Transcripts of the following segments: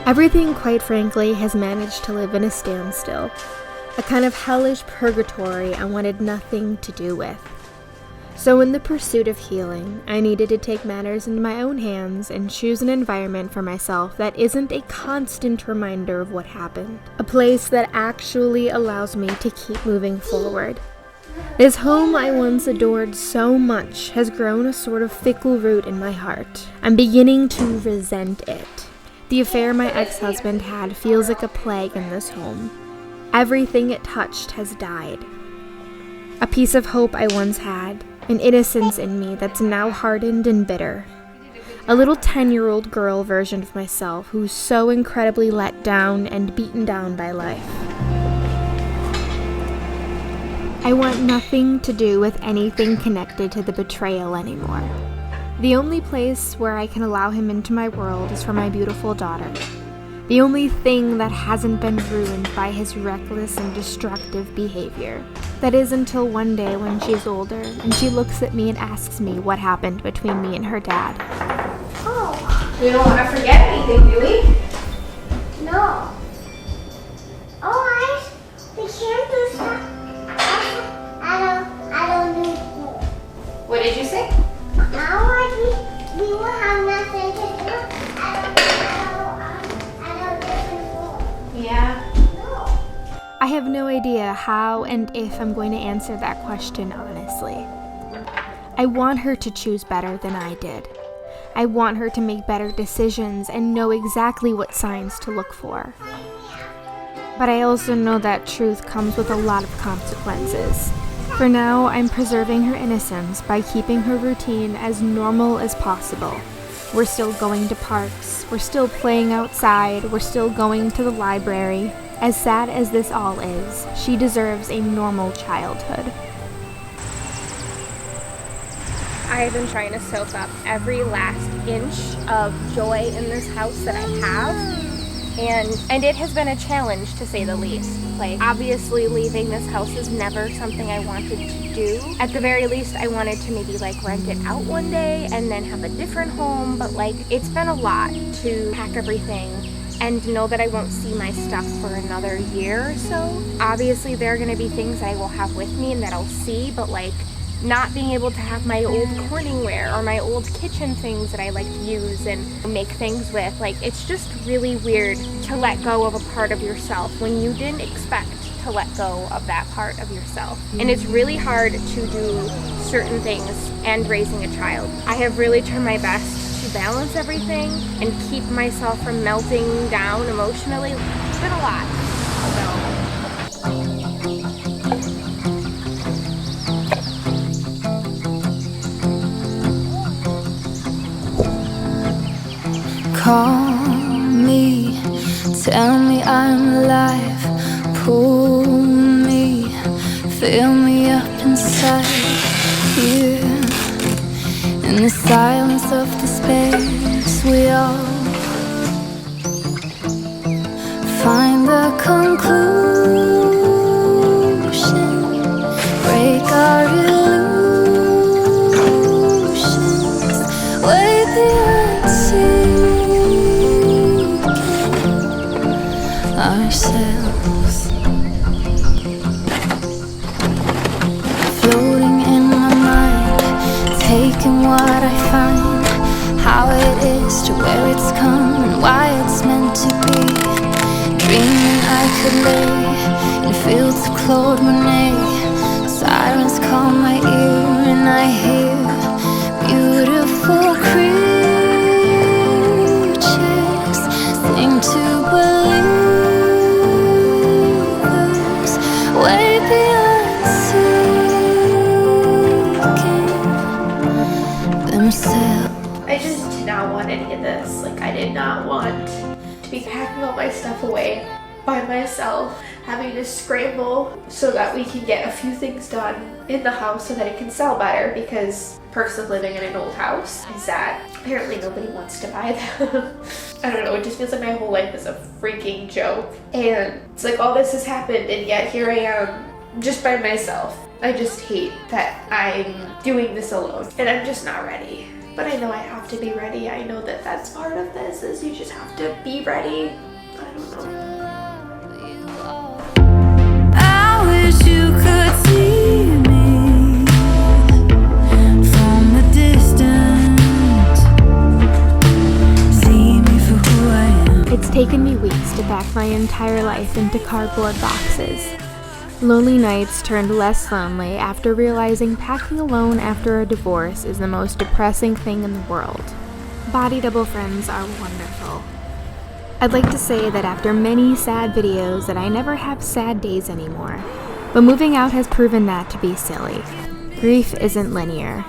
Everything, quite frankly, has managed to live in a standstill, a kind of hellish purgatory I wanted nothing to do with. So in the pursuit of healing, I needed to take matters into my own hands and choose an environment for myself that isn't a constant reminder of what happened, a place that actually allows me to keep moving forward. This home I once adored so much has grown a sort of fickle root in my heart. I'm beginning to resent it. The affair my ex-husband had feels like a plague in this home. Everything it touched has died. A piece of hope I once had, an innocence in me that's now hardened and bitter. A little 10-year-old girl version of myself who's so incredibly let down and beaten down by life. I want nothing to do with anything connected to the betrayal anymore. The only place where I can allow him into my world is for my beautiful daughter. The only thing that hasn't been ruined by his reckless and destructive behavior. That is until one day when she's older and she looks at me and asks me what happened between me and her dad. Oh, we don't want to forget anything, do we? No. Oh, we can't do stuff. I don't do school. What did you say? Now we will have nothing to do. I don't do school. Yeah. No. I have no idea how and if I'm going to answer that question honestly. I want her to choose better than I did. I want her to make better decisions and know exactly what signs to look for. But I also know that truth comes with a lot of consequences. For now, I'm preserving her innocence by keeping her routine as normal as possible. We're still going to parks, we're still playing outside, we're still going to the library. As sad as this all is, she deserves a normal childhood. I have been trying to soak up every last inch of joy in this house that I have. And it has been a challenge, to say the least. Like, obviously leaving this house is never something I wanted to do. At the very least, I wanted to maybe like rent it out one day and then have a different home, but like, it's been a lot to pack everything and know that I won't see my stuff for another year or so. Obviously, there are gonna be things I will have with me and that I'll see, but like, not being able to have my old Corningware or my old kitchen things that I like to use and make things with. Like, it's just really weird to let go of a part of yourself when you didn't expect to let go of that part of yourself. And it's really hard to do certain things and raising a child. I have really tried my best to balance everything and keep myself from melting down emotionally. It's been a lot. So. Call me, tell me I'm alive, pull me, fill me up inside. Here, in the silence of the space, we all find the conclusion, break our illusions, way beyond ourselves. Floating in my mind, taking what I find, how it is to where it's come and why it's meant to be. Dreaming I could lay in fields of Claude Monet. Sirens call my ear and I hear beautiful creatures sing to believe. Way beyond seeking themselves. I just did not want any of this. Like, I did not want to be packing all my stuff away by myself, having to scramble so that we can get a few things done in the house so that it can sell better, because perks of living in an old house is that apparently nobody wants to buy them. I don't know, it just feels like my whole life is a freaking joke. And it's like all this has happened and yet here I am just by myself. I just hate that I'm doing this alone and I'm just not ready. But I know I have to be ready. I know that that's part of this, is you just have to be ready. I don't know. I wish you could see me from a distance. See me for who I am. It's taken me weeks to pack my entire life into cardboard boxes. Lonely nights turned less lonely after realizing packing alone after a divorce is the most depressing thing in the world. Body double friends are wonderful. I'd like to say that after many sad videos that I never have sad days anymore, but moving out has proven that to be silly. Grief isn't linear.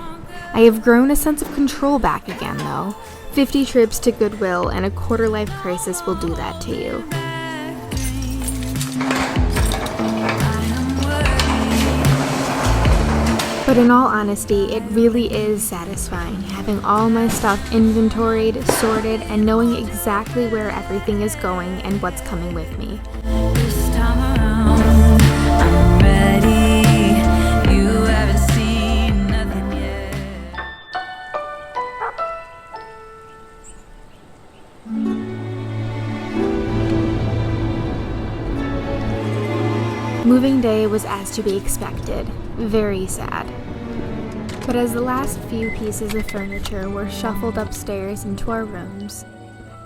I have grown a sense of control back again though. 50 trips to Goodwill and a quarter-life crisis will do that to you. But in all honesty, it really is satisfying having all my stuff inventoried, sorted, and knowing exactly where everything is going and what's coming with me. This time around, I'm ready. You haven't seen nothing yet. Moving day was as to be expected, very sad. But as the last few pieces of furniture were shuffled upstairs into our rooms,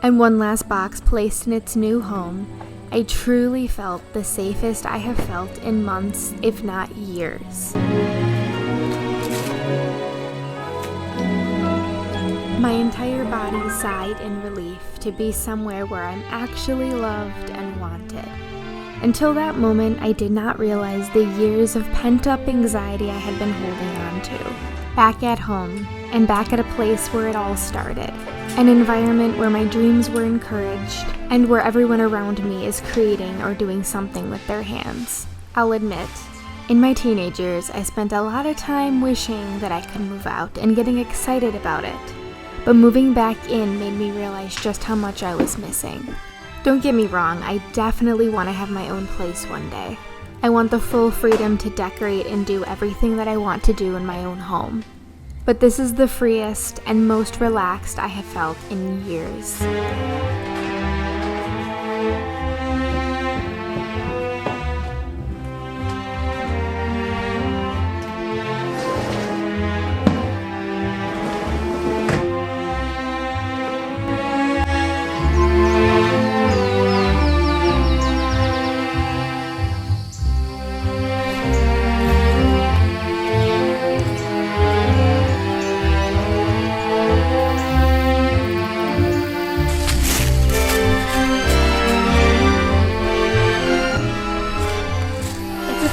and one last box placed in its new home, I truly felt the safest I have felt in months, if not years. My entire body sighed in relief to be somewhere where I'm actually loved and wanted. Until that moment, I did not realize the years of pent-up anxiety I had been holding on to. Back at home, and back at a place where it all started. An environment where my dreams were encouraged, and where everyone around me is creating or doing something with their hands. I'll admit, in my teenage years, I spent a lot of time wishing that I could move out and getting excited about it. But moving back in made me realize just how much I was missing. Don't get me wrong, I definitely want to have my own place one day. I want the full freedom to decorate and do everything that I want to do in my own home. But this is the freest and most relaxed I have felt in years.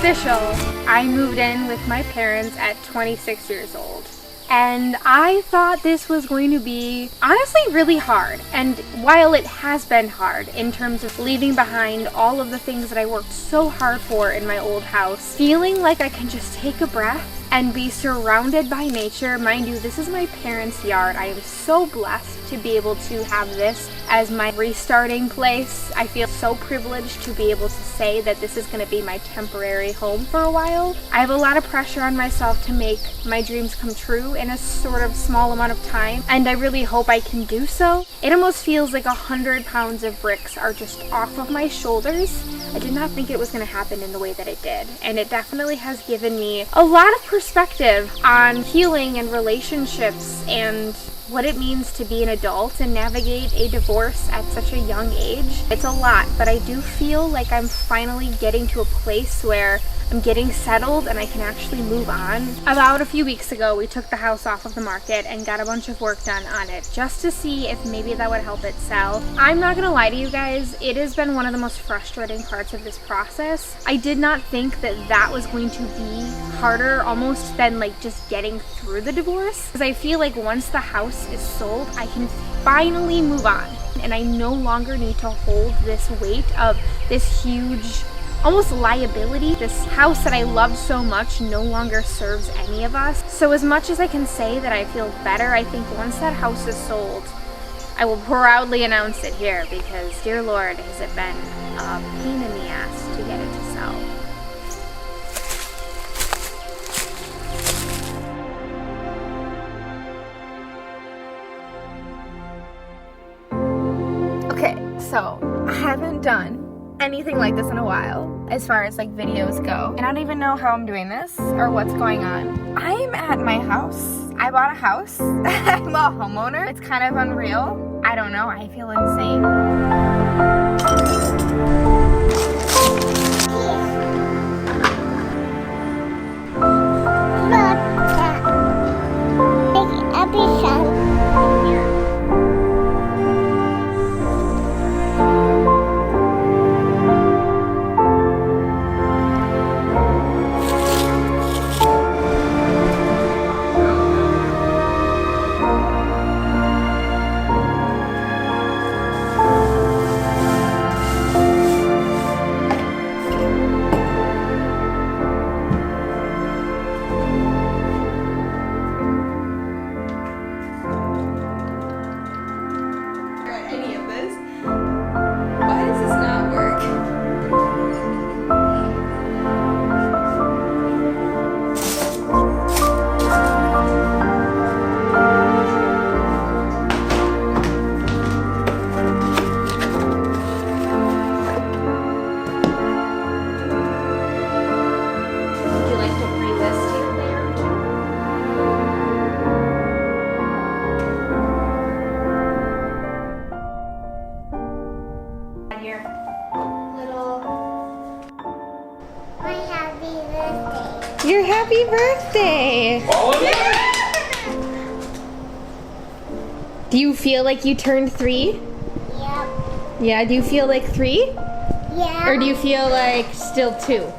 Official. I moved in with my parents at 26 years old. And I thought this was going to be honestly really hard. And while it has been hard in terms of leaving behind all of the things that I worked so hard for in my old house, feeling like I can just take a breath and be surrounded by nature. Mind you, this is my parents' yard. I am so blessed to be able to have this as my restarting place. I feel so privileged to be able to say that this is going to be my temporary home for a while. I have a lot of pressure on myself to make my dreams come true in a sort of small amount of time, and I really hope I can do so. It almost feels like 100 pounds of bricks are just off of my shoulders. I did not think it was going to happen in the way that it did, and it definitely has given me a lot of perspective on healing and relationships and what it means to be an adult and navigate a divorce at such a young age. It's a lot, but I do feel like I'm finally getting to a place where I'm getting settled and I can actually move on. About a few weeks ago, we took the house off of the market and got a bunch of work done on it just to see if maybe that would help it sell. I'm not gonna lie to you guys, it has been one of the most frustrating parts of this process. I did not think that that was going to be harder almost than like just getting through the divorce, because I feel like once the house is sold, I can finally move on and I no longer need to hold this weight of this huge almost liability. This house that I loved so much no longer serves any of us. So as much as I can say that I feel better, I think once that house is sold, I will proudly announce it here, because dear Lord, has it been a pain in the ass to get it to sell. Okay, so I haven't done anything like this in a while as far as like videos go, and I don't even know how I'm doing this or what's going on. I'm at my house. I bought a house. I'm a homeowner. It's kind of unreal. I don't know, I feel insane. Your happy birthday! Do you feel like you turned 3? Yep. Yeah, do you feel like 3? Yeah. Or do you feel like still 2?